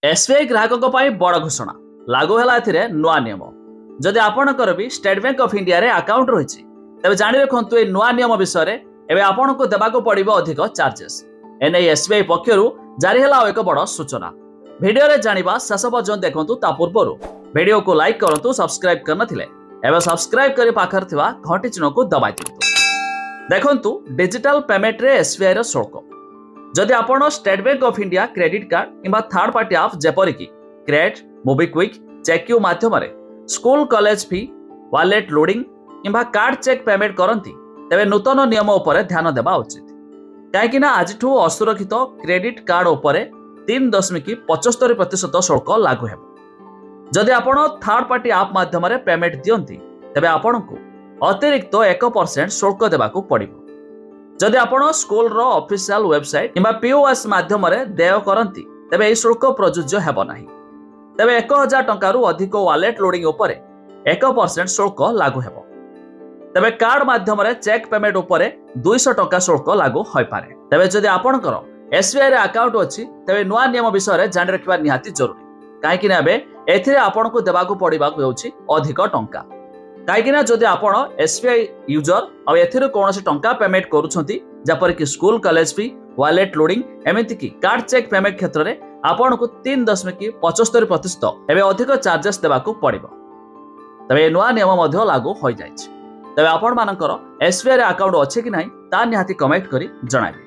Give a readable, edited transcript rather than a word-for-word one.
SBI ग्राहकों पर बड़ घोषणा लागू है नुआ नियम। जदि आपणकर भी स्टेट बैंक ऑफ इंडिया रे अकाउंट रही तेज जाणी रखु ए नुआ नियम विषय में आपन को देवाक पड़ो अधिक चार्जेस। एने एसबीआई पक्षर जारी है एक बड़ सूचना। भिडियो रे जानिबा शेष पर्यंत देखंतु। ता पूर्व भिडियो को लाइक करंतु, सब्सक्राइब करनथिले एबे सब्सक्राइब करी पाखर थिबा घंटी चिन्ह को दबाइ दियंतु। देखंतु डिजिटल पेमेंट रे एसबीआई रो शुल्क। जदि आपण State Bank of India credit card किंबा थर्ड पार्टी आप जेपरिक क्रेड, मोबिक्विक, चेक्यू माध्यम school college fee, wallet loading किंबा कार्ड चेक पेमेंट करती तेबे नूतन नियम उपर ध्यान देवा उचित। कहीं आज असुरक्षित क्रेडिट कार्ड उपर 3.75% शुल्क लागू है। जदि आपण थर्ड पार्टी आप माध्यम पेमेंट दियंती तेबे आपण को अतिरिक्त 1% शुल्क देवाक पड़िबो। जदि आपण स्कूल रो ऑफिशियल वेबसाइट किंबा पीओएस माध्यम देय करती तेबे यह शुल्क प्रযোज्य हेबो नाही। तेबे 1000 टंका रु अधिक वॉलेट लोडिंग उपर 1% शुल्क लागू हेबो। तेबे कार्ड माध्यम चेक पेमेंट उपर 200 टंका शुल्क लागू होय पारे। तेबे जदि आपणकर एसबीआई रे अकाउंट अछि तेबे नुआ नियम विषय जानि रखिबा निहाती जरूरी। काहेकि ना एथिरे आपण को देबाक पड़िबा होउछि अधिक टंका। कहीं जदि आप एसबीआई यूजर और एथिरे कौन टंका पेमेंट करुछंती जपरिक school college fee, wallet loading एमती की कार्ड चेक पेमेंट क्षेत्र में आपन को 3.75% एवं अधिक चार्जेस देवाक पड़िबो। तबे नुआ नियम लागू हो जाइछि। तबे आपण मानकर एसबीआई अकाउंट अच्छे कि नहीं ता निहाती कमेंट करी जणाइबे।